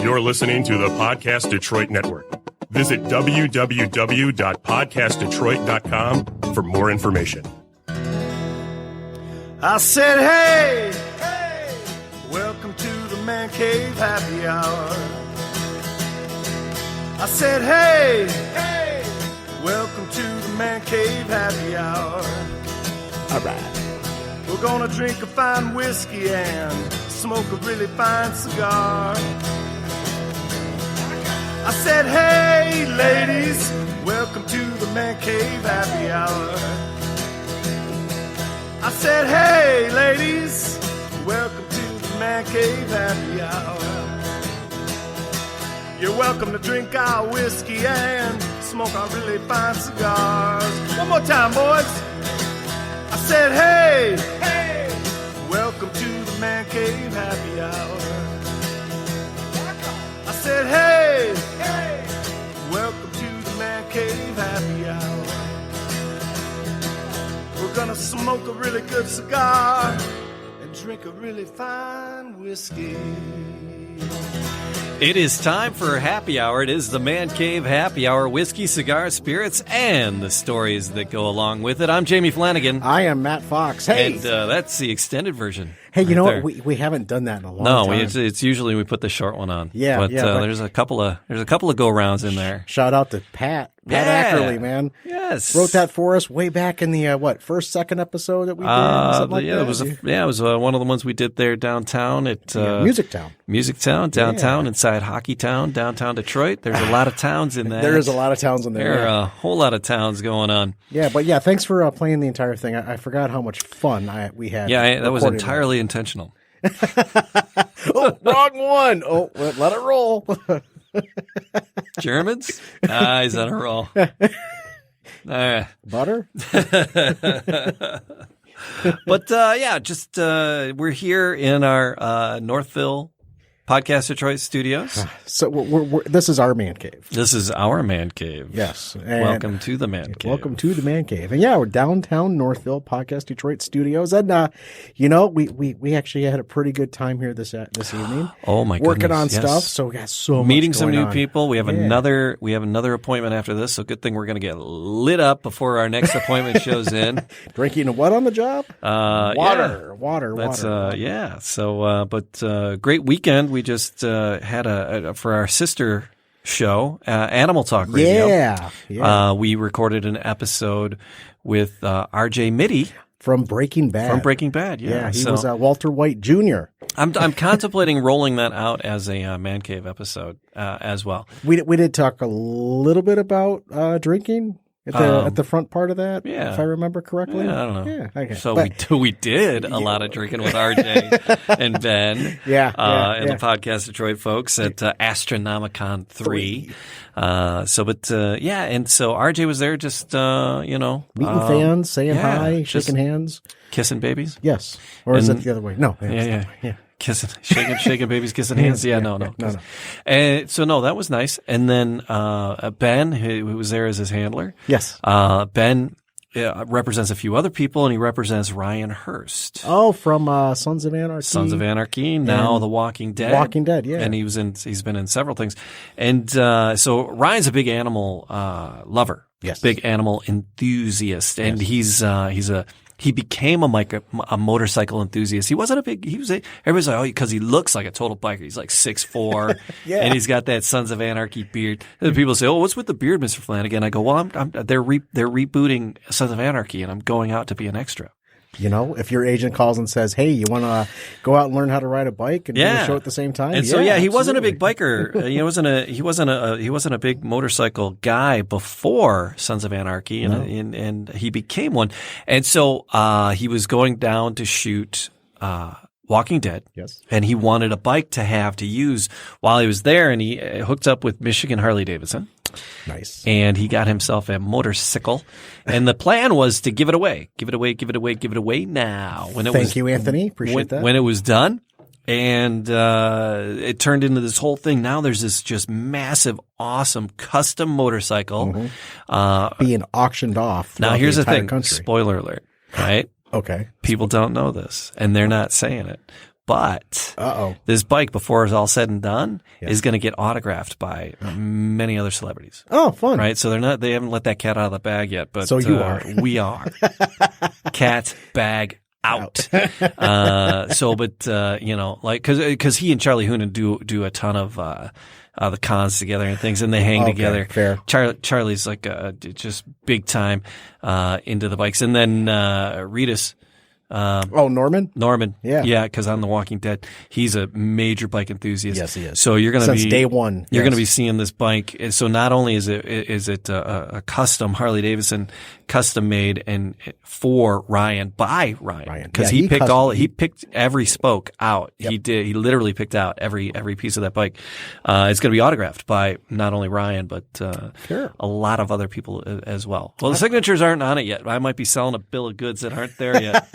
You're listening to the Podcast Detroit Network. Visit www.podcastdetroit.com for more information. I said, hey, welcome to the Man Cave Happy Hour. I said, hey, welcome to the Man Cave Happy Hour. All right. We're gonna drink a fine whiskey and smoke a really fine cigar. I said, hey, ladies, welcome to the Man Cave Happy Hour. I said, hey, ladies, welcome to the Man Cave Happy Hour. You're welcome to drink our whiskey and smoke our really fine cigars. One more time, boys. I said, hey, welcome to the Man Cave Happy Hour. I said, hey, welcome to the Man Cave Happy Hour. We're gonna smoke a really good cigar and drink a really fine whiskey. It is time for Happy Hour. It is the Man Cave Happy Hour, whiskey, cigars, spirits, and the stories that go along with it. I'm Jamie Flanagan. I am Matt Fox. Hey, And that's the extended version. hey, you right know there. what? We haven't done that in a long No, time. it's usually we put the short one on. Yeah, but, yeah, but- there's a couple of go rounds in there. Shout out to Pat Yeah. Ackerley, man. Yes, Wrote that for us way back in the first, second episode that we did. Something like that. it was one of the ones we did there downtown at Music Town. Music Town, downtown, Yeah. inside Hockey Town, downtown Detroit. There's a lot of towns in that. There is a lot of towns in there. There are a whole lot of towns going on. Yeah, but yeah, thanks for playing the entire thing. I forgot how much fun we had. Yeah, that was recording entirely intentional. Oh, wrong one. Oh, let it roll. Germans? He's on a roll. All right. Butter? But we're here in our Northville Podcast Detroit studios. So this is our man cave. This is our man cave. Yes. And Welcome to the man cave. welcome to the man cave. And yeah, we're downtown Northville Podcast Detroit studios. And, we actually had a pretty good time here this evening. Oh my Working goodness, on yes. stuff. So we got so much Meeting some going new on. people. We have Yeah. another appointment after this. So good thing we're going to get lit up before our next appointment shows in. Drinking what on the job? Water. Water. That's yeah. So, great weekend. We just had for our sister show, Animal Talk Radio. Yeah. We recorded an episode with R.J. Mitty From Breaking Bad. from Breaking Bad. Yeah, he so was Walter White Jr. I'm contemplating rolling that out as a Man Cave episode as well. We did talk a little bit about drinking at the front part of that, yeah. if I remember correctly. Yeah, I don't know. Yeah, okay. So But- we did a lot of drinking with RJ and Ben. And Yeah. the Podcast Detroit folks at Astronomicon 3. And so RJ was there just, Meeting fans, saying hi, just shaking hands. kissing babies. Yes. Or is And- it the other way? No. Yeah. Kissing, shaking babies, kissing hands. Yeah, no. No. And so that was nice. And then Ben, who was there as his handler. Yes. Ben represents a few other people, and he represents Ryan Hurst. Oh, from Sons of Anarchy. Sons of Anarchy, now The Walking Dead. Walking Dead, yeah. And he's been in several things. And so Ryan's a big animal lover. Yes. Big animal enthusiast. And he became a motorcycle enthusiast. Everybody's like, oh, because he looks like a total biker. He's like 6'4", Yeah. and he's got that Sons of Anarchy beard. And people say, oh, what's with the beard, Mr. Flanagan? I go, well, they're rebooting Sons of Anarchy, and I'm going out to be an extra. If your agent calls and says, "Hey, you want to go out and learn how to ride a bike and do a show at the same time?" And so, he wasn't a absolutely. big biker. He wasn't a big motorcycle guy before Sons of Anarchy, and he became one. And so he was going down to shoot Walking Dead. Yes. And he wanted a bike to use while he was there, and he hooked up with Michigan Harley Davidson. Nice. And he got himself a motorcycle, and the plan was to give it away now. Thank you, Anthony. Appreciate that. When it was done, and it turned into this whole thing. Now there's this just massive, awesome custom motorcycle being auctioned off. Now here's the entire thing: country. spoiler alert, right? Okay. People don't know this, and they're not saying it. But this bike, before it's all said and done, Yeah. is going to get autographed by many other celebrities. Oh, fun. Right? So they haven't let that cat out of the bag yet, but So you are. we are. Cat bag out. Cause he and Charlie Hoonan do a ton of, the cons together and things, and they hang together. Fair. Charlie's like, just big time, into the bikes. And then, Ritas, Norman? Norman. Yeah. Yeah, because on The Walking Dead, he's a major bike enthusiast. Yes, he is. So you're going to be Since day one. You're going to be seeing this bike. And so not only is it a custom Harley Davidson, custom made and by Ryan, because he picked every spoke out. Yep. He literally picked out every piece of that bike. It's going to be autographed by not only Ryan but Sure. a lot of other people as well. Well, the signatures aren't on it yet. I might be selling a bill of goods that aren't there yet.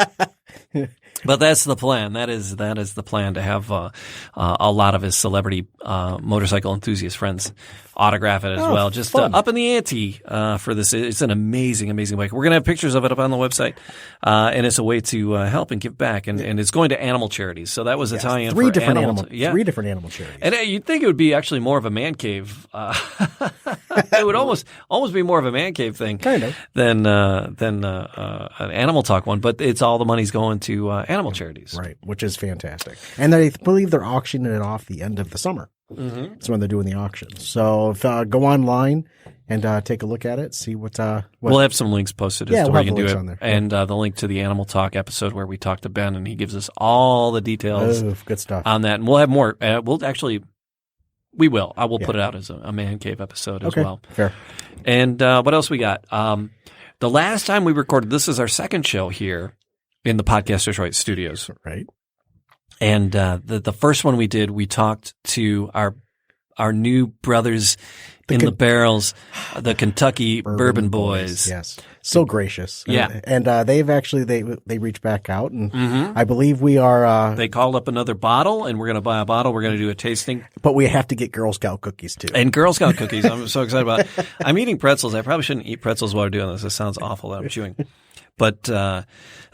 But that's the plan. That is the plan, to have a lot of his celebrity motorcycle enthusiast friends autograph it as well. Just up in the ante for this. It's an amazing, amazing bike. We're gonna have pictures of it up on the website, and it's a way to help and give back. And it's going to animal charities. So that was a tie-in for 3 different animal. Three different animal charities. And you'd think it would be actually more of a man cave. It would almost be more of a man cave thing, Kind of. than an animal talk one. But it's all the money's going to animal charities. Right, which is fantastic. And I believe they're auctioning it off the end of the summer. Mm-hmm. That's when they're doing the auction. So go online and take a look at it, see what We'll have some links posted as to we'll where have you can the do links it. on there. And the link to the Animal Talk episode where we talked to Ben, and he gives us all the details good stuff on that. And we'll have more. I will put it out as a man cave episode as well. Fair. And what else we got? The last time we recorded, this is our second show here in the Podcast Detroit studios. Right. And the first one we did, we talked to our new brothers in the barrels, the Kentucky Bourbon Boys. Yes. So gracious. Yeah. And they've actually, they reached back out, and I believe we are, they called up another bottle, and we're going to buy a bottle. We're going to do a tasting. but we have to get Girl Scout cookies too. And Girl Scout cookies. I'm so excited about it. I'm eating pretzels. I probably shouldn't eat pretzels while I'm doing this. This sounds awful that I'm chewing. But I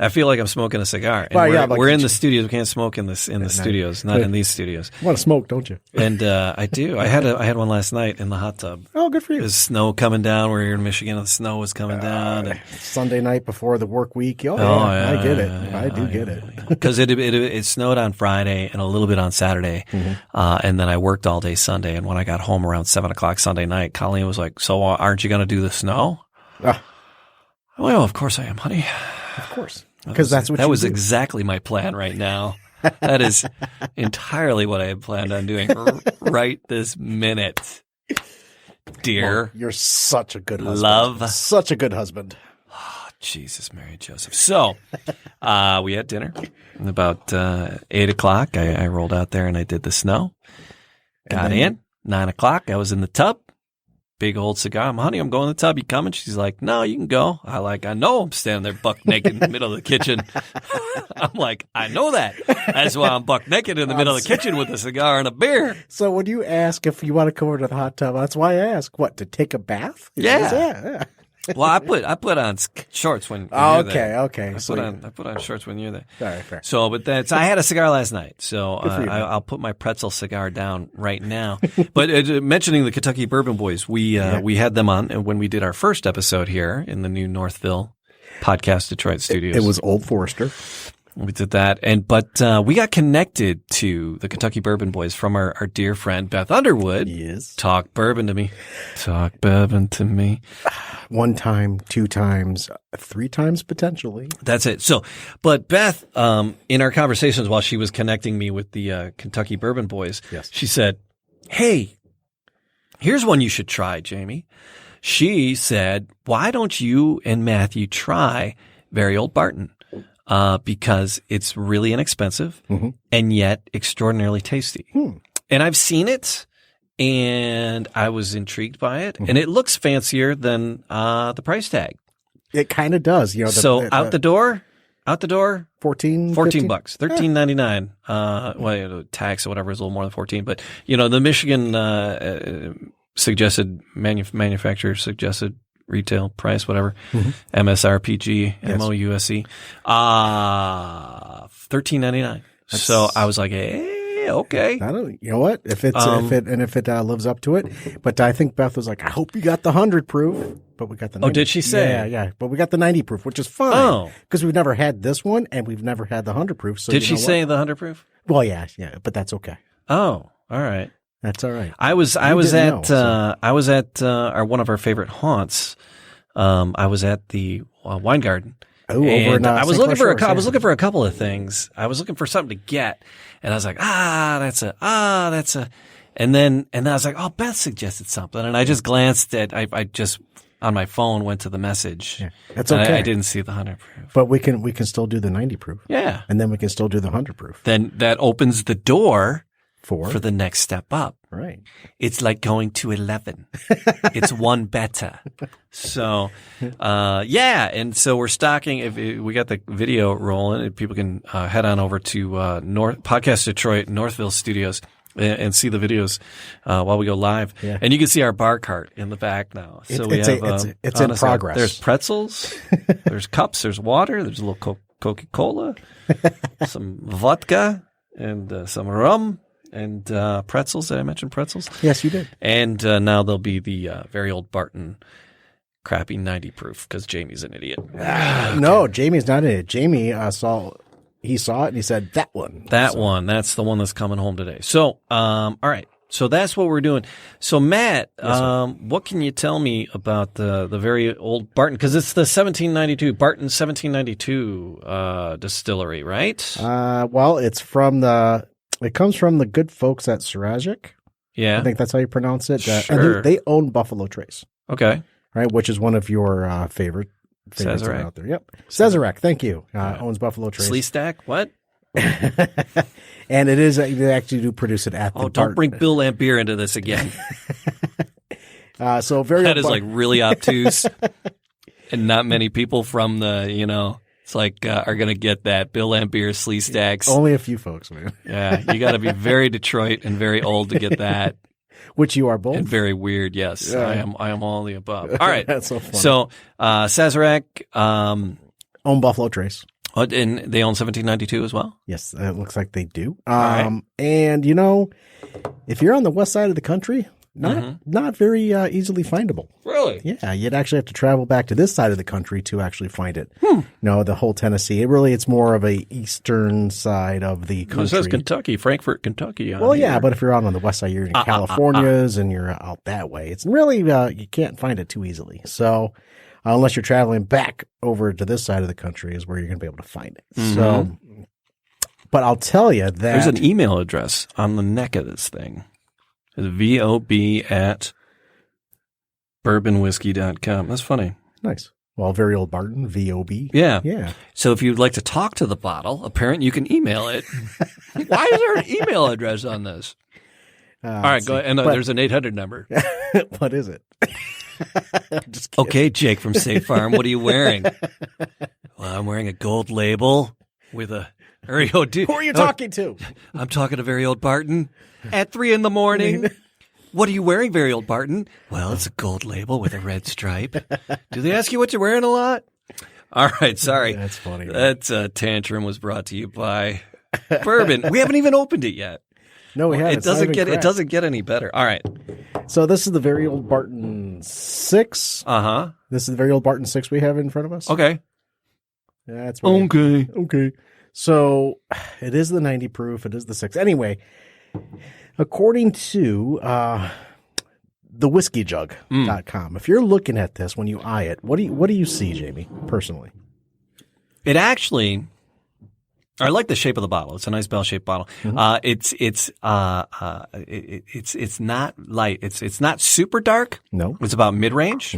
feel like I'm smoking a cigar. And we're in the studios. We can't smoke in the studios, not in these studios. You want to smoke, don't you? And I do. I had one last night in the hot tub. Oh, good for you. There's snow coming down. We're here in Michigan, and the snow was coming down. And Sunday night before the work week. I get it. I do get it. Because it snowed on Friday and a little bit on Saturday. And then I worked all day Sunday. And when I got home around 7:00 Sunday night, Colleen was like, "So aren't you going to do the snow?" Well, of course I am, honey. Of course. Because that's what that you was do. exactly my plan right now. That is entirely what I had planned on doing right this minute. Dear. Well, you're such a good husband. Love. Such a good husband. Oh, Jesus, Mary and Joseph. So, we had dinner. About 8:00, I rolled out there and I did the snow. Got in. 9:00, I was in the tub. Big old cigar. Honey, I'm going to the tub. You coming? She's like, no, you can go. I know I'm standing there buck naked in the middle of the kitchen. I'm like, I know that. That's why I'm buck naked in the middle of the kitchen with a cigar and a beer. So when you ask if you want to come over to the hot tub, that's why I ask. What, to take a bath? Yeah. Well, I put on shorts when you're there. Okay. I put on shorts when you're there. All right, fair. So, but I had a cigar last night, so I'll put my pretzel cigar down right now. But mentioning the Kentucky Bourbon Boys, we had them on when we did our first episode here in the new Northville Podcast Detroit studios. It was Old Forester. We did that, but we got connected to the Kentucky Bourbon Boys from our dear friend Beth Underwood. Yes. Talk bourbon to me. Talk bourbon to me. 1 time, 2 times, 3 times potentially. That's it. So, but Beth, in our conversations while she was connecting me with the Kentucky Bourbon Boys, she said, "Hey, here's one you should try, Jamie." She said, "Why don't you and Matthew try Very Old Barton? Because it's really inexpensive and yet extraordinarily tasty." And I've seen it. And I was intrigued by it, and it looks fancier than the price tag. It kind of does, out the door, 14 bucks, $13.99. Well, tax or whatever is a little more than 14, but the Michigan suggested manufacturer suggested retail price, whatever, MSRPG, MOUSE, $13.99. So I was like, hey, okay. I don't. You know what? If it lives up to it, but I think Beth was like, I hope you got the 100 proof. But we got the 90. Oh, did she say? Yeah. But we got the 90 proof, which is fine. Because we've never had this one, and we've never had the 100 proof. So did she say the 100 proof? Well, yeah, but that's okay. Oh, all right. That's all right. I was at one of our favorite haunts. I was at the wine garden. Oh, over in I was looking for Shores, I was looking for a couple of things. I was looking for something to get, and I was like, that's a, and then I was like, oh, Beth suggested something, and I just glanced at, I just on my phone went to the message. Yeah, that's okay. I didn't see the 100 proof, but we can still do the 90 proof. Yeah, and then we can still do the 100 proof. Then that opens the door for the next step up. Right. It's like going to 11. It's one better. So, and so we're stocking. If we got the video rolling, if people can head on over to Podcast Detroit Northville Studios and see the videos while we go live. Yeah. And you can see our bar cart in the back now. So it's in progress. There's pretzels, there's cups, there's water, there's a little Coca-Cola, some vodka, and some rum. And pretzels. Did I mention pretzels? Yes, you did. And now there'll be the very old Barton crappy 90 proof because Jamie's an idiot. No, Jamie's not an idiot. Jamie saw it and he said, that one. That's the one that's coming home today. So, all right. So that's what we're doing. So Matt, what can you tell me about the very old Barton? Because it's the Barton 1792 distillery, right? Well, it comes from the good folks at Suragic. Yeah. I think that's how you pronounce it. Sure. And they own Buffalo Trace. Okay. Right, which is one of your favorites out there. Yep. Sazerac, thank you. Owns Buffalo Trace. Sleestack? What? And it is, they actually do produce it at the don't bring Bill Lambier into this again. So very that is like really obtuse. And not many people from the, it's like, are going to get that. Bill Lambier, Sleestacks. Only a few folks, man. Yeah. You got to be very Detroit and very old to get that. Which you are both. And very weird. Yes. Yeah. I am all the above. All right. That's so funny. So, Sazerac, own Buffalo Trace. And they own 1792 as well? Yes. It looks like they do. Right. And if you're on the west side of the country, not very easily findable. Really? Yeah, you'd actually have to travel back to this side of the country to actually find it. The whole Tennessee. It's more of a eastern side of the country. It says Kentucky, Frankfort, Kentucky. Well, yeah, but if you're out on the west side, you're in Californias and you're out that way. It's really you can't find it too easily. So unless you're traveling back over to this side of the country is where you're going to be able to find it. So, but I'll tell you that there's an email address on the neck of this thing. It's vob@bourbonwhiskey.com. That's funny. Nice. Well, very old Barton, VOB. Yeah. Yeah. So if you'd like to talk to the bottle, apparently you can email it. Why is there an email address on this? All right, go ahead. And there's an 800 number. What is it? Just kidding. Okay, Jake from State Farm, what are you wearing? Well, I'm wearing a gold label with a very old dude. Who are you talking to? I'm talking to very old Barton at 3 a.m. What are you wearing, very old Barton? Well, it's a gold label with a red stripe. Do they ask you what you're wearing a lot? All right, sorry. That's funny. That tantrum was brought to you by Bourbon. We haven't even opened it yet. No, we haven't. It doesn't get any better. All right. So this is the very old Barton 6. This is the very old Barton 6 we have in front of us. Okay. That's right. Okay. So it is the 90 proof. It is the 6. Anyway, according to thewhiskeyjug.com, if you're looking at this when you eye it, what do you see, Jamie, personally? It actually, I like the shape of the bottle. It's a nice bell-shaped bottle. It's not light. It's not super dark. No. It's about mid-range.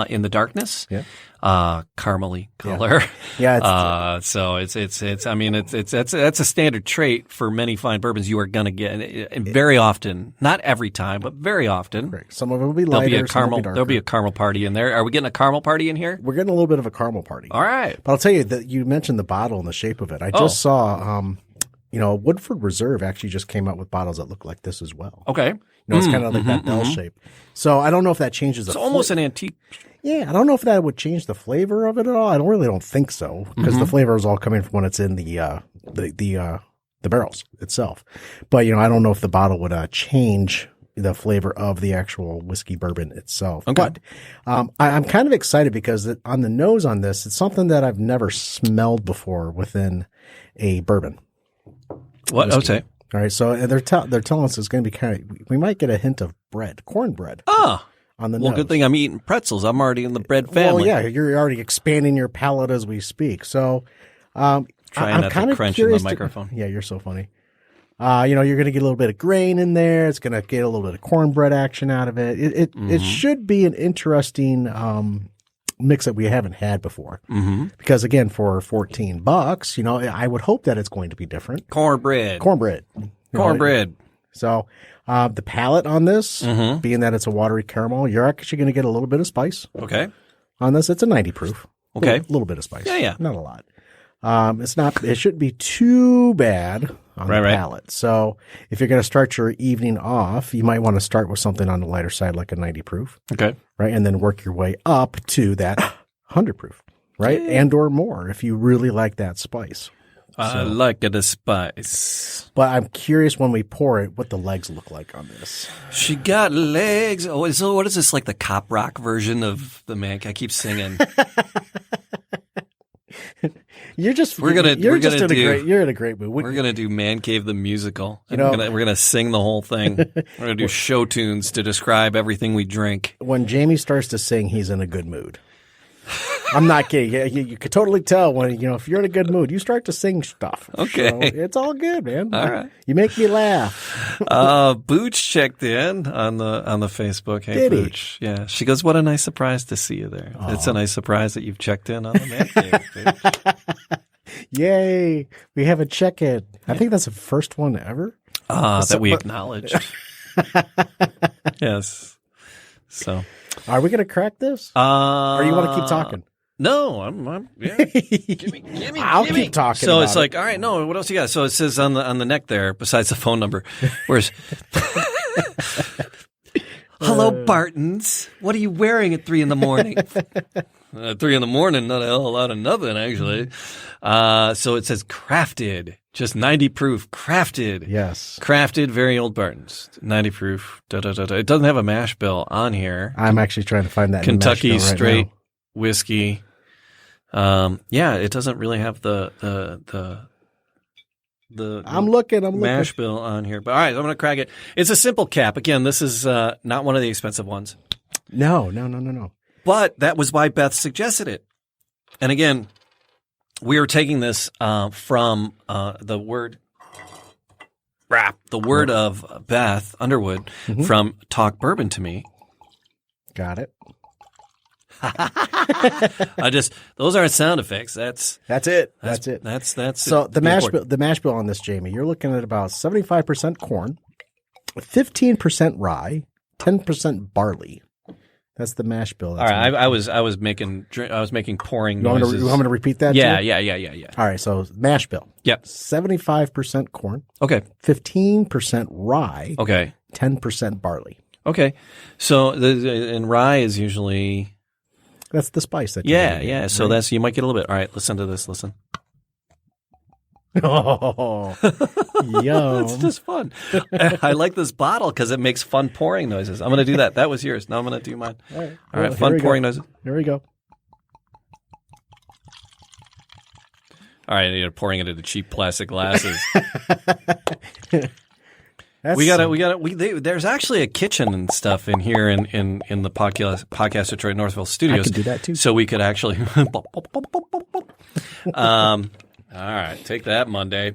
In the darkness. Yeah. Caramely color. Yeah. So it's that's a standard trait for many fine bourbons. You are going to get very often, not every time, but very often. Correct. Some of it will be lighter. There'll be a caramel party in there. Are we getting a caramel party in here? We're getting a little bit of a caramel party. All right. But I'll tell you that you mentioned the bottle and the shape of it. I just saw, Woodford Reserve actually just came out with bottles that look like this as well. Okay. It's kind of like that bell shape. So I don't know if that changes the almost an antique. Yeah, I don't know if that would change the flavor of it at all. I don't think so because the flavor is all coming from when it's in the the barrels itself. But, I don't know if the bottle would change the flavor of the actual whiskey bourbon itself. Okay. But I'm kind of excited because on the nose on this, it's something that I've never smelled before within a bourbon. What? Whiskey. Okay. All right. So they're telling us it's going to be we might get a hint of cornbread. Oh. On the Well, nose. good thing I'm eating pretzels. I'm already in the bread family. Well, yeah, you're already expanding your palate as we speak. So I'm not kind to of crunch in the curious microphone. Yeah, you're so funny. You're going to get a little bit of grain in there. It's going to get a little bit of cornbread action out of it. It should be an interesting mix that we haven't had before. Mm-hmm. Because again, for $14, I would hope that it's going to be different. Cornbread. So the palate on this, being that it's a watery caramel, you're actually going to get a little bit of spice. Okay. On this, it's a 90 proof. Okay. A little bit of spice. Yeah. Not a lot. It shouldn't be too bad on the palate. So if you're going to start your evening off, you might want to start with something on the lighter side, like a 90 proof. Okay. Right. And then work your way up to that 100 proof. Right. Yeah. And or more if you really like that spice. I like it a spice. But I'm curious when we pour it, what the legs look like on this. She got legs. Oh, so what is this, like the cop rock version of the man? I keep singing. You're in a great mood. We're gonna do Man Cave the musical. We're gonna sing the whole thing. We're gonna do show tunes to describe everything we drink. When Jamie starts to sing, he's in a good mood. I'm not kidding. Yeah, you could totally tell when if you're in a good mood, you start to sing stuff. Okay, so it's all good, man. All right, you make me laugh. Booch checked in on the Facebook. Hey, Did Booch. he? Yeah, she goes, "What a nice surprise to see you there." Aww. It's a nice surprise that you've checked in on the Man Cave. Yay! We have a check-in. I think that's the first one ever that we acknowledged. Yes. So, are we going to crack this? Or you want to keep talking? No, I'm yeah. Gimme. I'll keep talking. So it's like, all right, no, what else you got? So it says on the neck there, besides the phone number, where's hello, Bartons. What are you wearing at 3 a.m? 3 a.m, not a hell of a lot of nothing, actually. So it says crafted, just 90 proof, crafted. Yes. Crafted, very old Bartons, 90 proof. It doesn't have a mash bill on here. I'm actually trying to find that Kentucky mash bill right straight now. whiskey. It doesn't really have the I'm looking mash bill on here. But all right, I'm going to crack it. It's a simple cap. Again, this is not one of the expensive ones. No. But that was why Beth suggested it. And again, we are taking this from the word of Beth Underwood from Talk Bourbon to Me. Got it. Those aren't sound effects. That's it. So the mash bill on this, Jamie, you're looking at about 75% corn, 15% rye, 10% barley. That's the mash bill. All right, I was making pouring noises. You want me to repeat that? Yeah. All right, so mash bill. Yep. 75% corn. Okay. 15% rye. Okay. 10% barley. Okay. So and rye is usually that's the spice that. Yeah. So that's, you might get a little bit. All right, listen to this. Listen. Oh, yum. It's just fun. I like this bottle because it makes fun pouring noises. I'm going to do that. That was yours. Now I'm going to do mine. All right, fun pouring noises. Here we go. All right, you're pouring it into cheap plastic glasses. There's actually a kitchen and stuff in here in the podcast Detroit Northville studios. I could do that too. So we could actually. All right, take that, Monday.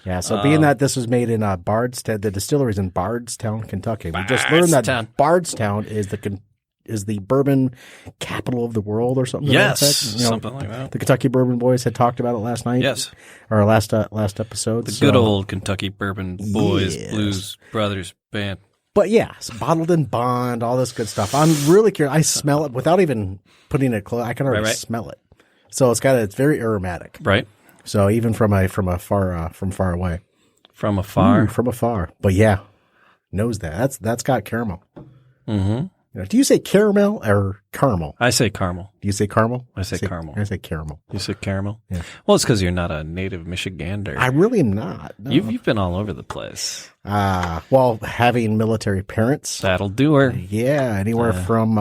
Yeah, so being that this was made in Bardstown, the distillery's in Bardstown, Kentucky. We just learned that Bardstown is the bourbon capital of the world or something. Yes, something like that. The Kentucky Bourbon Boys had talked about it last night. Yes, or last episode. The good old Kentucky Bourbon Boys Blues Brothers band. But yeah, it's bottled in bond, all this good stuff. I'm really curious. I smell it without even putting it close. I can already smell it. So it's very aromatic. Right. So even from far away. From afar. From afar. But yeah, knows that. That's got caramel. Mm-hmm. Do you say caramel or caramel? I say caramel. Do you say caramel? I say caramel. I say caramel. You say caramel? Yeah. Well, it's because you're not a native Michigander. I really am not. No. You've been all over the place. Well, having military parents. That'll do her. Yeah, anywhere from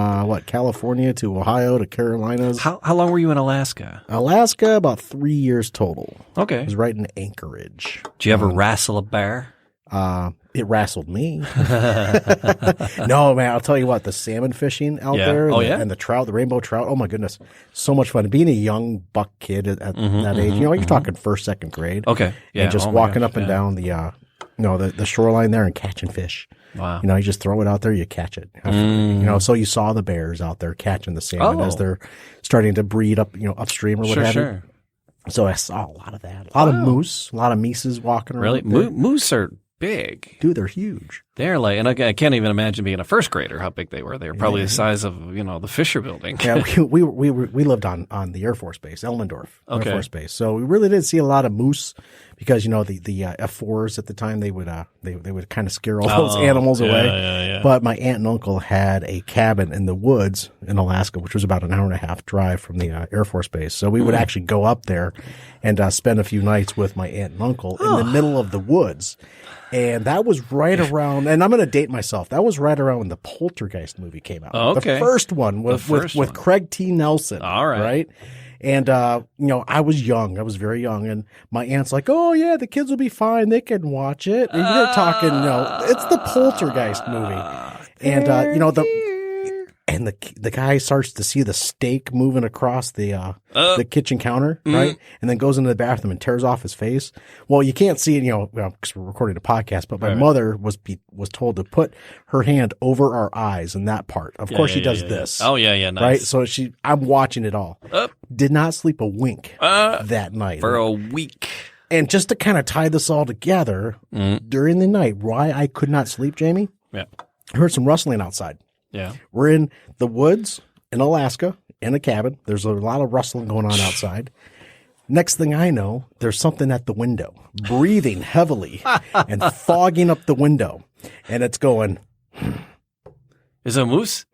California to Ohio to Carolinas. How long were you in Alaska? Alaska, about 3 years total. Okay. I was right in Anchorage. Did you ever wrestle a bear? It wrestled me. No, man, I'll tell you what, the salmon fishing out there and the trout, the rainbow trout, oh my goodness, so much fun. Being a young buck kid at that age, you're talking first, second grade. Okay. Yeah. And just walking up and down the shoreline there and catching fish. Wow. You just throw it out there, you catch it. So you saw the bears out there catching the salmon as they're starting to breed up, upstream or what have you. So I saw a lot of that. A lot of moose, a lot of mises walking around. Really? Moose are big. Dude, they're huge. They're like, and I can't even imagine being a first grader how big they were. They were probably the size of, the Fisher Building. Yeah, we lived on the Air Force Base, Elmendorf Air Force Base. So we really didn't see a lot of moose because the F4s at the time they would kind of scare all those animals away. Yeah. But my aunt and uncle had a cabin in the woods in Alaska, which was about an hour and a half drive from the Air Force Base. So we would actually go up there and spend a few nights with my aunt and uncle in the middle of the woods. And that was right around, and I'm going to date myself. That was right around when the Poltergeist movie came out. Oh, okay. The first one with Craig T. Nelson. All right. Right? And, I was young. I was very young. And my aunt's like, oh, yeah, the kids will be fine. They can watch it. And you're talking, it's the Poltergeist movie. And, and the guy starts to see the steak moving across the kitchen counter, right? And then goes into the bathroom and tears off his face. Well, you can't see it, because we're recording a podcast, but my mother was told to put her hand over our eyes in that part. Of course, she does this. Oh, yeah, nice. Right? So I'm watching it all. Did not sleep a wink that night. For a week. And just to kind of tie this all together, during the night, why I could not sleep, Jamie? Yeah. I heard some rustling outside. Yeah. We're in the woods in Alaska in a cabin. There's a lot of rustling going on outside. Next thing I know, there's something at the window, breathing heavily and fogging up the window. And it's going. Is it a moose?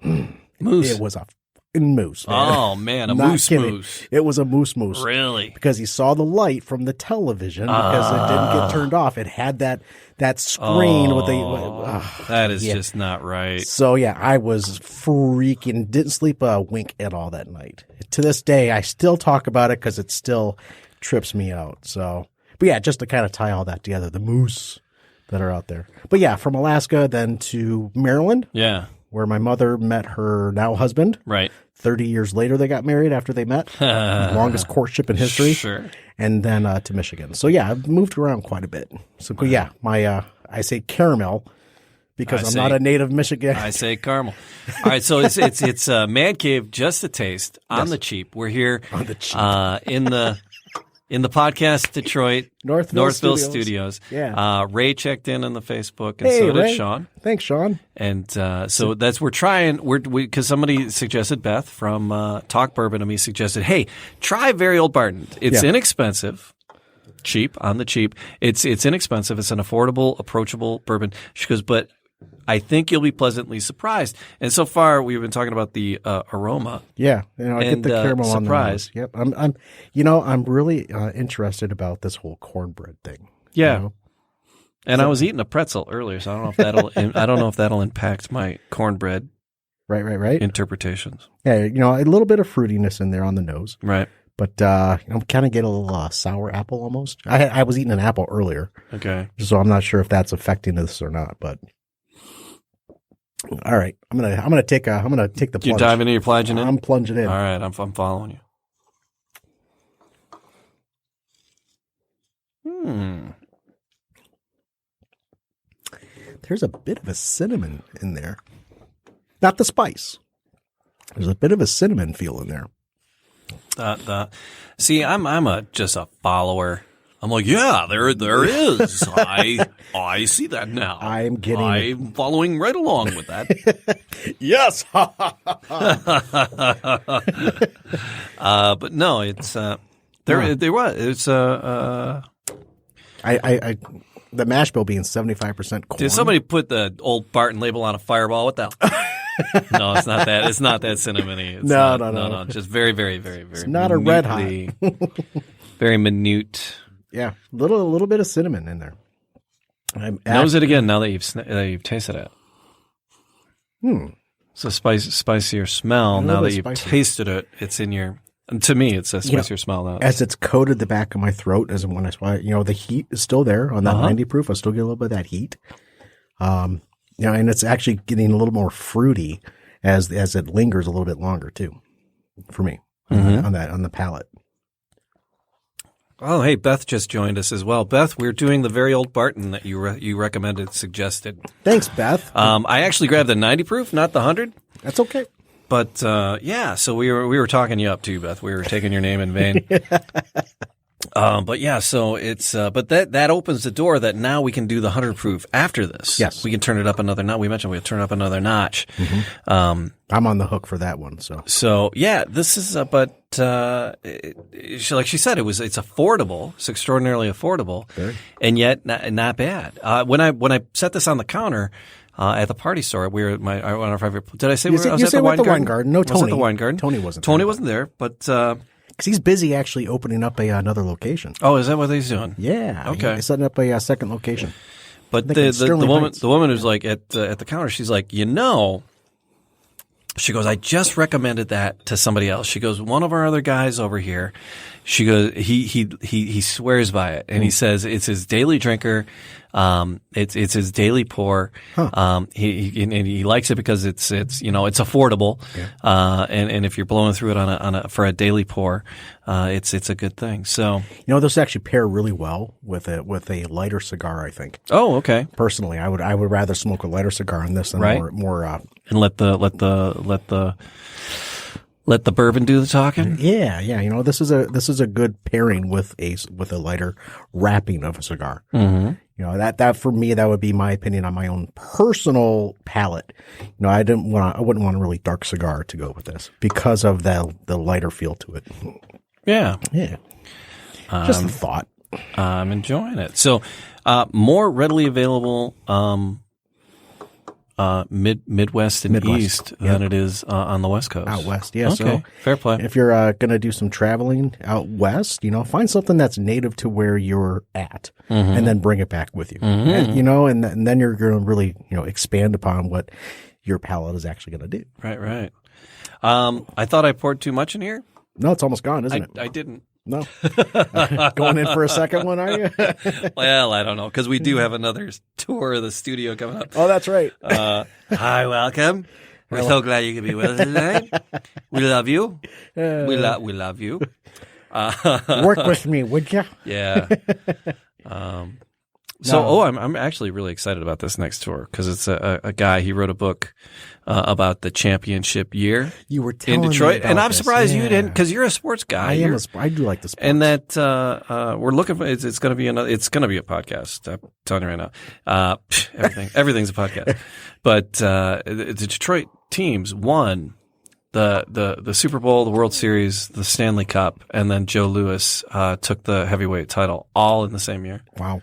Moose. It was a fucking moose, man. Oh, man, a Not moose kidding. moose. It was a moose. Really? Because he saw the light from the television because it didn't get turned off. It had that screen with the. That is just not right. So, yeah, I was freaking, didn't sleep a wink at all that night. To this day, I still talk about it because it still trips me out. So, but yeah, just to kind of tie all that together, the moose that are out there. But yeah, from Alaska then to Maryland. Yeah. Where my mother met her now husband. Right. 30 years later, they got married after they met. Longest courtship in history. Sure. And then to Michigan. So, yeah, I've moved around quite a bit. So, yeah, I say caramel because I'm not a native Michigan. I say caramel. All right, so it's Man Cave, just a taste, on the cheap. We're here on the cheap. in the podcast Detroit Northville Studios. Yeah. Ray checked in on the Facebook, and hey, so did Ray. Sean. Thanks, Sean. And so because somebody suggested, Beth from Talk Bourbon to me suggested, hey, try Very Old Barton. It's inexpensive. Cheap, on the cheap. It's inexpensive. It's an affordable, approachable bourbon. She goes, but I think you'll be pleasantly surprised. And so far, we've been talking about the aroma. Yeah, I get the caramel on the nose. Yep, I'm really interested about this whole cornbread thing. Yeah, and I was eating a pretzel earlier, so I don't know if that'll impact my cornbread. Right. Interpretations. Yeah, a little bit of fruitiness in there on the nose. Right. But I'm kind of get a little sour apple almost. I was eating an apple earlier. Okay. So I'm not sure if that's affecting this or not, but. All right, I'm gonna take the plunge. You diving in? You're plunging in? I'm plunging in. All right, I'm following you. There's a bit of a cinnamon in there, not the spice. There's a bit of a cinnamon feel in there. See, I'm just a follower. I'm like, yeah, there is. I see that now. I'm following right along with that. Yes. But no, it's there was it's the mash bill being 75% corn. Did somebody put the old Barton label on a Fireball? What the hell? No, it's not that. It's not that cinnamony. It's no. Just very, very, very, very. It's not a red hot. Very minute. Yeah, a little bit of cinnamon in there. Nose it again now that you've tasted it. It's a spicier smell now that you've tasted it. It's in your. To me, it's a spicier smell now. As it's coated the back of my throat, as when I swallow, the heat is still there on that 90 proof. I still get a little bit of that heat. And it's actually getting a little more fruity as it lingers a little bit longer too, for me on the palate. Oh, hey, Beth just joined us as well. Beth, we're doing the very old Barton that you recommended, suggested. Thanks, Beth. I actually grabbed the 90 proof, not the 100. That's okay. But so we were talking you up too, Beth. We were taking your name in vain. But yeah, so it's but that opens the door that now we can do the 100 proof after this. Yes, we can turn it up another notch. We mentioned we'll turn up another notch. I'm on the hook for that one. So yeah, this is like she said, it's affordable. It's extraordinarily affordable, and yet not bad. When I set this on the counter. At the party store, I don't know if I ever, did I say I was at the wine garden? No, Tony. Was at the wine garden. Tony wasn't there. Tony wasn't there, but, because he's busy actually opening up another location. Oh, is that what he's doing? Yeah. Okay. He's setting up a second location. But the woman who's like at the counter, she's like, she goes, I just recommended that to somebody else. She goes, one of our other guys over here, she goes, he swears by it. And he says it's his daily drinker. It's his daily pour. He likes it because it's affordable. Yeah. And if you're blowing through it for a daily pour, it's a good thing. So, this actually pair really well with a lighter cigar, I think. Oh, okay. Personally, I would rather smoke a lighter cigar on this than more, and let the bourbon do the talking. Yeah. This is a good pairing with a lighter wrapping of a cigar. Mm-hmm. That for me, that would be my opinion on my own personal palate. I wouldn't want a really dark cigar to go with this because of the lighter feel to it. Yeah. Just a thought. I'm enjoying it. So, more readily available, Midwest and East than it is on the West Coast. Out West, yeah. Okay, so fair play. If you're going to do some traveling out West, find something that's native to where you're at, and then bring it back with you. And, and then you're going to really expand upon what your palate is actually going to do. Right. I thought I poured too much in here. No, it's almost gone, isn't it? I didn't. No. Going in for a second one, are you? Well, I don't know, because we do have another tour of the studio coming up. Oh, that's right. Hi, welcome. We're so glad you could be with us tonight. We love you. We love you. Work with me, would you? Yeah. I'm actually really excited about this next tour because it's a guy. He wrote a book about the championship year. You were telling in Detroit, me about and I'm this. surprised you didn't because you're a sports guy. I do like the sports, and that we're looking for. It's going to be it's going to be a podcast. I'm telling you right now. Everything's a podcast. But the Detroit teams won the Super Bowl, the World Series, the Stanley Cup, and then Joe Louis took the heavyweight title all in the same year. Wow.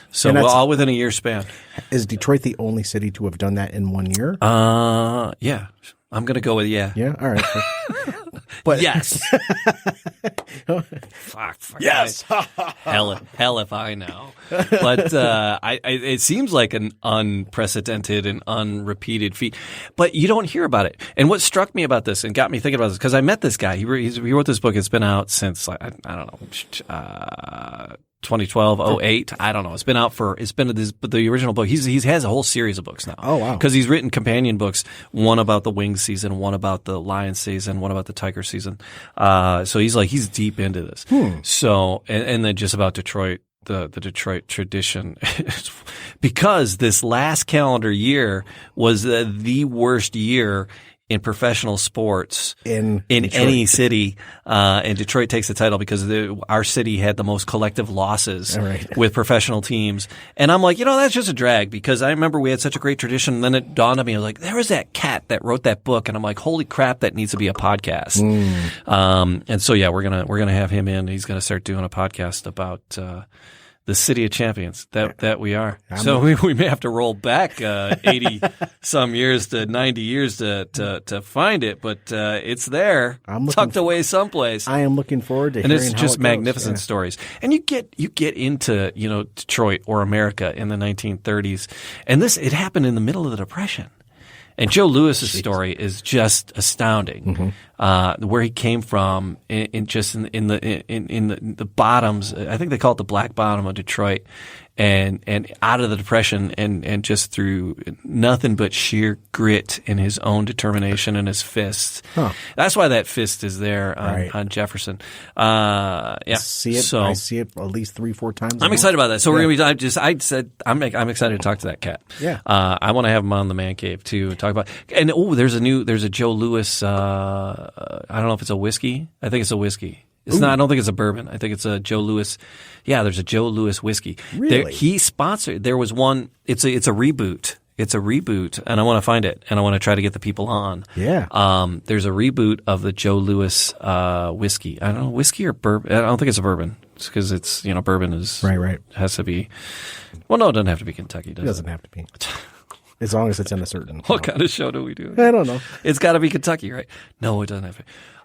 So all within a year span. Is Detroit the only city to have done that in 1 year? Yeah. I'm going to go with yeah. Yeah, all right. But yes. Fuck. Yes. hell if I know. But it seems like an unprecedented and unrepeated feat. But you don't hear about it. And what struck me about this and got me thinking about this, because I met this guy. He wrote this book. It's been out since, I don't know, 2012, 08. I don't know. It's been the original book. He has a whole series of books now. Oh, wow. Because he's written companion books, one about the Wings season, one about the Lions season, one about the Tiger season. So he's deep into this. So, and then just about Detroit, the Detroit tradition. Because this last calendar year was the worst year in professional sports in any city, and Detroit takes the title because our city had the most collective losses with professional teams. And I'm like, that's just a drag because I remember we had such a great tradition. And then it dawned on me, I was like, there was that cat that wrote that book, and I'm like, holy crap, that needs to be a podcast. And so yeah, we're gonna have him in. He's gonna start doing a podcast about The city of champions that we are. So we may have to roll back 80 some years to 90 years to find it, but it's there, tucked away someplace. I am looking forward to and hearing it's how just it goes. magnificent stories. And you get into Detroit or America in the 1930s, and it happened in the middle of the Depression. And Joe Lewis's story is just astounding. Where he came from in the bottoms. I think they call it the black bottom of Detroit, and out of the Depression, and just through nothing but sheer grit and his own determination and his fists. That's why that fist is there on Jefferson. Yeah, I see it at least 3-4 times. I'm excited about that. So we're gonna be. I'm excited to talk to that cat. Yeah. I want to have him on the Man Cave too and talk about. And there's a Joe Louis. I don't know if it's a whiskey. I think it's a whiskey. It's not. I don't think it's a bourbon. I think it's a Joe Louis. Yeah, there's a Joe Louis whiskey. Really? He sponsored. There was one. It's a reboot. It's a reboot, and I want to find it, and I want to try to get the people on. Yeah. There's a reboot of the Joe Louis whiskey. I don't know, whiskey or bourbon. I don't think it's a bourbon. It's because it's bourbon is right. Has to be. Well, no, it doesn't have to be Kentucky. Does It doesn't have to be. As long as it's in a certain. What kind of show do we do? I don't know. It's got to be Kentucky, right? No, it doesn't have to.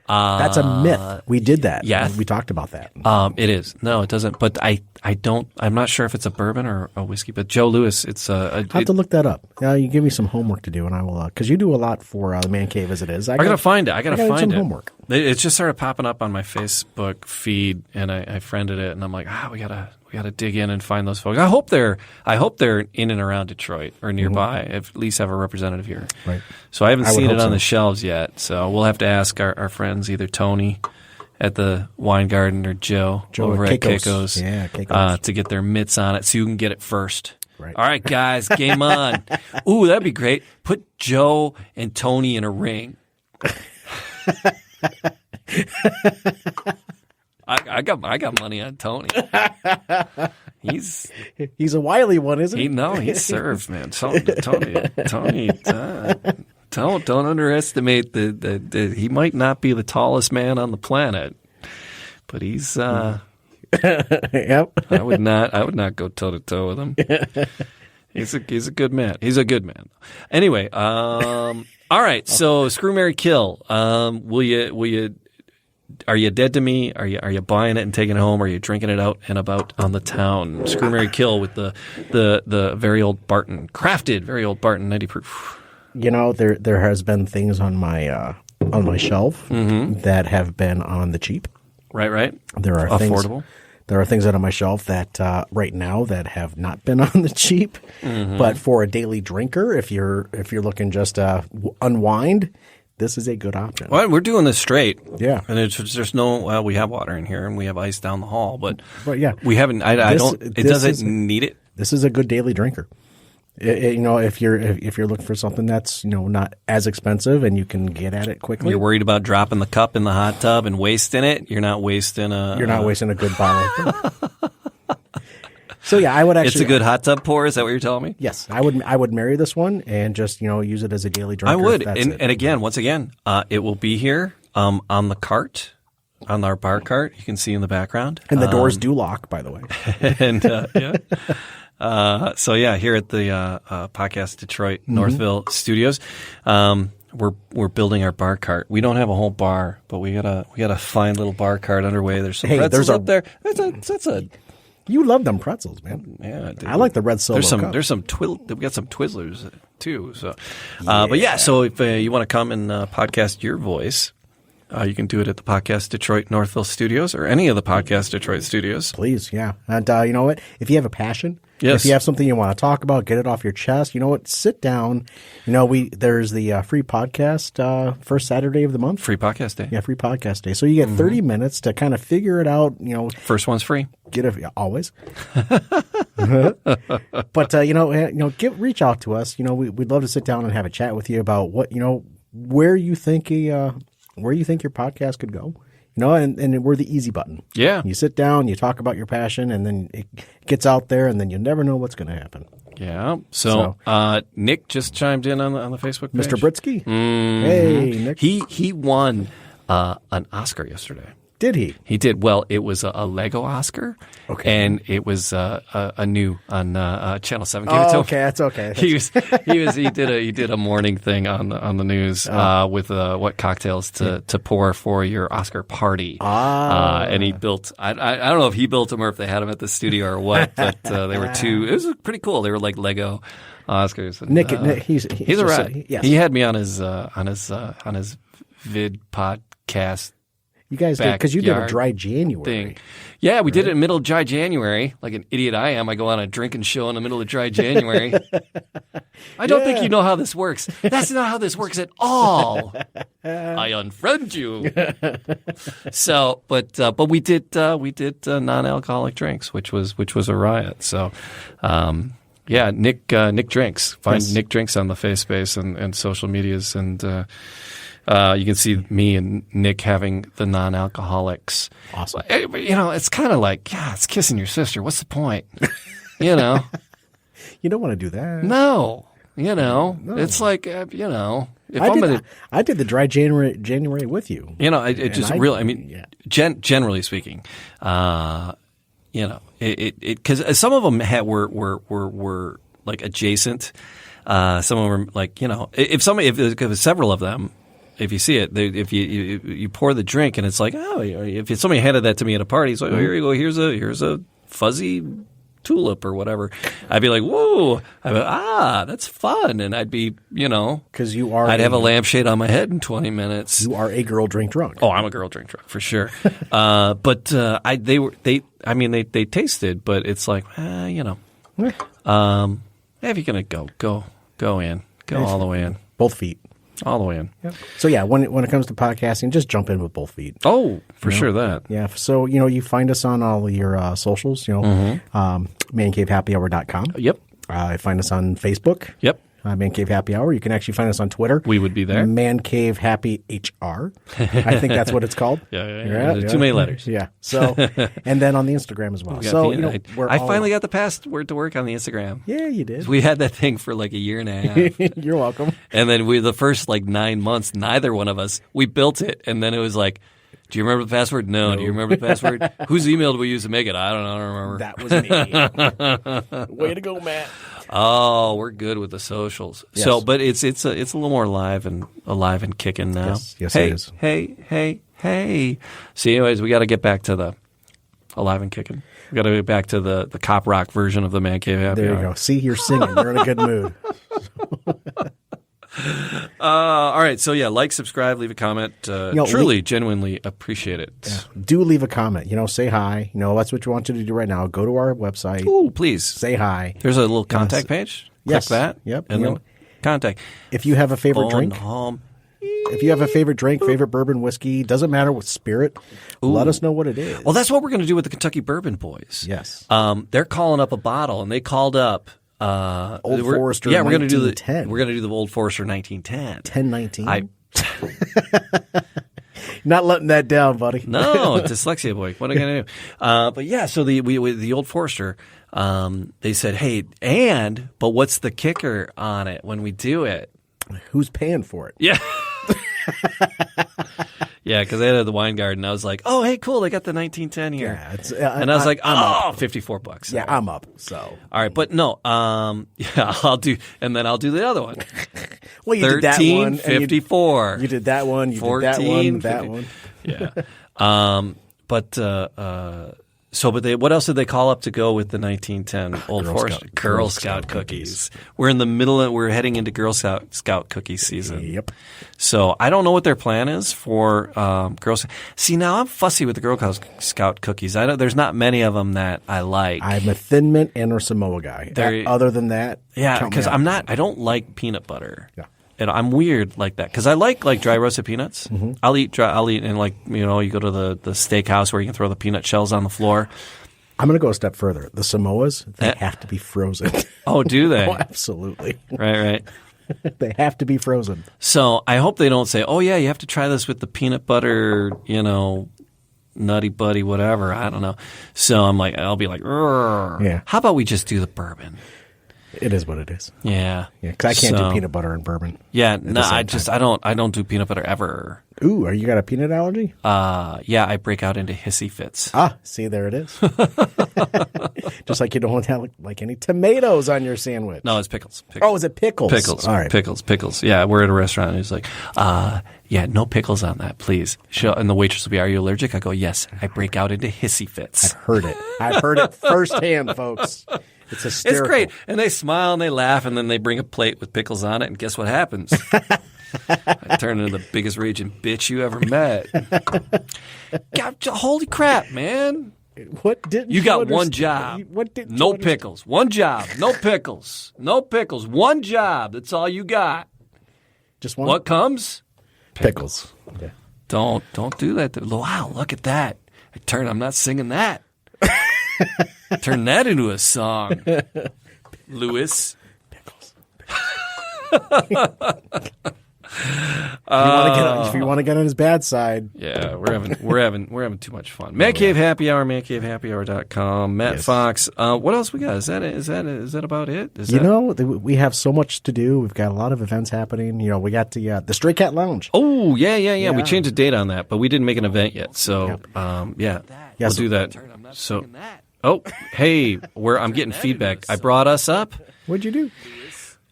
That's a myth. We did that. Yeah. We talked about that. It is. No, it doesn't. But I'm not sure if it's a bourbon or a whiskey, but Joe Louis, it's I'll have to look that up. You give me some homework to do, and I will, because you do a lot for the Man Cave as it is. I gotta find it. I gotta find some it. Homework. It just started popping up on my Facebook feed, and I friended it, and I'm like, we gotta dig in and find those folks. I hope they're in and around Detroit or nearby. At least have a representative here. Right. So I haven't seen it on the shelves yet. So we'll have to ask our friends, either Tony at the Wine Garden or Joe over at Keiko's, to get their mitts on it so you can get it first. Right. All right, guys, game on. Ooh, that'd be great. Put Joe and Tony in a ring. I got money on Tony. He's a wily one, isn't he? No, he serves, man. Tony. Don't underestimate the. He might not be the tallest man on the planet, but he's. Yep. I would not go toe to toe with him. He's a good man. He's a good man. Anyway, all right. So screw, marry, kill. Will you? Are you dead to me? Are you buying it and taking it home? Are you drinking it out and about on the town? Screw, marry, kill with the very old Barton, crafted very old Barton 90 proof. There has been things on my shelf that have been on the cheap. Right. There are affordable. There are things out on my shelf that right now that have not been on the cheap, but for a daily drinker, if you're looking just to unwind, this is a good option. Well, we're doing this straight. Yeah. And there's no, well, we have water in here and we have ice down the hall, but yeah, we haven't, it doesn't need it. This is a good daily drinker. If you're looking for something that's, not as expensive and you can get at it quickly. You're worried about dropping the cup in the hot tub and wasting it. You're not wasting a good bottle. So yeah, I would actually. It's a good hot tub pour. Is that what you're telling me? Yes, I would marry this one and just use it as a daily drinker. I would, and again, once again, it will be here on the cart, on our bar cart. You can see in the background, and the doors do lock, by the way. And yeah, so yeah, here at the Podcast Detroit Northville studios, we're building our bar cart. We don't have a whole bar, but we got a fine little bar cart underway. There's some pretzels up there. That's a. You love them pretzels, man. Yeah, I do. I like the red Solo cup. There's some we got some Twizzlers too. So, but yeah. So if you want to come and podcast your voice, you can do it at the Podcast Detroit Northville studios or any of the Podcast Detroit studios. Please, yeah. And you know what? If you have a passion, yes. If you have something you want to talk about, get it off your chest. You know what? Sit down. There's the free podcast first Saturday of the month. Free podcast day. Yeah, free podcast day. So you get 30 minutes to kind of figure it out. First one's free. Always. But reach out to us. We'd love to sit down and have a chat with you about where you think your podcast could go. And we're the easy button. Yeah. You sit down, you talk about your passion, and then it gets out there, and then you never know what's going to happen. Yeah. So Nick just chimed in on the Facebook page. Mr. Britsky. Mm-hmm. Hey, Nick. He won an Oscar yesterday. Did he? He did. Well, it was a Lego Oscar. Okay. And it was a new on Channel 7. Give it to him. Okay, that's okay. He did a morning thing on the news with what cocktails to pour for your Oscar party. And he built. I don't know if he built them or if they had them at the studio or what, but they were two. It was pretty cool. They were like Lego Oscars. And, Nick, he's a rat. Yes. He had me on his vid podcast. You guys did, because you did a dry January thing. Yeah, we did it in the middle of dry January. Like an idiot I am, I go on a drinking show in the middle of dry January. I don't think you know how this works. That's not how this works at all. I unfriend you. So, but we did non-alcoholic drinks, which was a riot. So, yeah, Nick drinks. Find Nick Drinks on the face space and social medias, and you can see me and Nick having the non-alcoholics. Awesome. It's kind of like, it's kissing your sister. What's the point? You don't want to do that. No. It's like, if I did the dry January with you. It just really, I mean, generally speaking, because some of them were like adjacent. Some of them were like, if there's several of them, if you see it, if you pour the drink and it's like, if somebody handed that to me at a party, it's like, here you go, here's a fuzzy tulip or whatever. I'd be like, whoa, that's fun, and I'd be, because I'd have a lampshade on my head in 20 minutes. You are a girl drink drunk. Oh, I'm a girl drink drunk for sure. But they tasted, but it's like, if you're gonna go in, all the way in, both feet. All the way in. Yep. So yeah, when it comes to podcasting, just jump in with both feet. Oh, for sure that. Yeah. So you find us on all your socials. mancavehappyhour.com. Yep. Find us on Facebook. Yep. Man Cave Happy Hour. You can actually find us on Twitter. We would be there. Man Cave Happy HR. I think that's what it's called. Yeah. Too many letters. Yeah. So, and then on the Instagram as well. So, I finally got the password to work on the Instagram. Yeah, you did. We had that thing for like a year and a half. You're welcome. And then the first 9 months, neither one of us, we built it. And then it was like, do you remember the password? No. Do you remember the password? Whose email did we use to make it? I don't know. I don't remember. That was me. Way to go, Matt. Oh, we're good with the socials. Yes. So, but it's a little more alive and kicking now. Yes, hey, it is. Hey. So, anyways, we got to get back to the alive and kicking. We got to get back to the cop rock version of the Man Cave Happy Hour. There you go. See, you're singing. You're in a good mood. All right. So, yeah, subscribe, leave a comment. Truly, genuinely appreciate it. Yeah. Do leave a comment. Say hi. That's what you want you to do right now. Go to our website. Ooh, please. Say hi. There's a little contact page. Yes. Click that. Yep. And then contact. If you have a favorite drink. If you have a favorite drink, favorite bourbon, whiskey, doesn't matter what spirit, let us know what it is. Well, that's what we're going to do with the Kentucky Bourbon Boys. Yes. They're calling up a bottle, and they called up Old Forester. Yeah, we're going to do the Old Forester 1910. 1019. Not letting that down, buddy. No, dyslexia boy. What are you going to do? But yeah, so the Old Forester, they said, hey, but what's the kicker on it when we do it? Who's paying for it? Yeah. Yeah, because they had the wine garden. I was like, oh, hey, cool. They got the 1910 here. Yeah, and I was like, $54. Yeah, I'm up. So. All right. But no, I'll do the other one. Well, you did that one. $13.54. You did that one. You did that one. Yeah. But what else did they call up to go with the 1910 Old Forester? Girl Scout cookies. We're in the middle we're heading into Girl Scout cookie season. Yep. So I don't know what their plan is for Girl Scout. See, now I'm fussy with the Girl Scout cookies. There's not many of them that I like. I'm a Thin Mint and or Samoa guy. Other than that, yeah, because I don't like peanut butter. Yeah. And I'm weird like that because I like dry roasted peanuts. Mm-hmm. I'll eat and you go to the steakhouse where you can throw the peanut shells on the floor. I'm going to go a step further. The Samoas, they have to be frozen. Oh, do they? Oh, absolutely. Right. They have to be frozen. So I hope they don't say, oh yeah, you have to try this with the peanut butter, Nutty Buddy, whatever. I don't know. So I'll be like, yeah. How about we just do the bourbon? It is what it is. Yeah. Yeah, because I can't do peanut butter and bourbon. Yeah, no, I don't do peanut butter ever. Ooh, you got a peanut allergy? Yeah, I break out into hissy fits. Ah, see, there it is. Just like you don't have like any tomatoes on your sandwich. No, it's pickles. Oh, is it pickles? Pickles. All right. Pickles. Yeah, we're at a restaurant and he's like, yeah, no pickles on that, please. And the waitress will be, are you allergic? I go, yes. I break out into hissy fits. I've heard it. I've heard it firsthand, folks. It's hysterical. It's great. And they smile and they laugh and then they bring a plate with pickles on it and guess what happens? I turn into the biggest raging bitch you ever met. God, holy crap, man. What didn't you got one job. What didn't no pickles. One job. No pickles. No pickles. One job. That's all you got. Just one? What comes? Pickles. Yeah. Don't do that. Wow, look at that. I'm not singing that. Turn that into a song. Lewis. Pickles. If you want to get on his bad side. Yeah, we're having too much fun. Man Cave Happy Hour, mancavehappyhour.com. Matt Fox. What else we got? Is that about it? We have so much to do. We've got a lot of events happening. We got the Stray Cat Lounge. Oh, yeah. We changed the date on that, but we didn't make an event yet. So, we'll do that. So, hey, I'm getting feedback. I brought us up. What'd you do?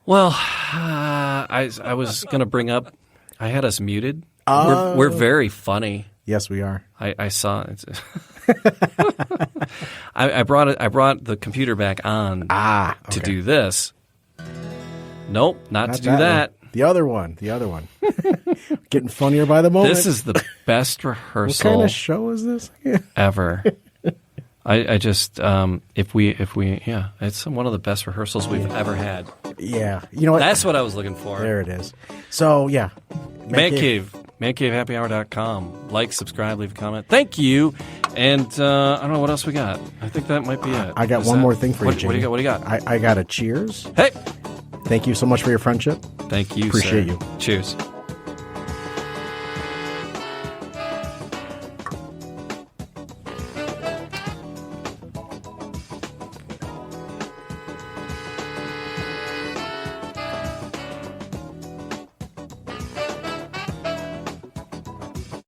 Well, I was going to bring up, I had us muted. We're very funny. Yes, we are. I saw it. I brought the computer back on to do this. Nope, not to do that. The other one. Getting funnier by the moment. This is the best rehearsal. What kind of show is this? Ever. I just if we it's one of the best rehearsals we've ever had. Yeah, you know what? That's what I was looking for. There it is. So yeah, Man Cave, mancavehappyhour.com. Like, subscribe, leave a comment. Thank you. And I don't know what else we got. I think that might be it. I got one more thing for you, Jamie. What do you got? I got a cheers. Hey, thank you so much for your friendship. Thank you. Appreciate you. Cheers.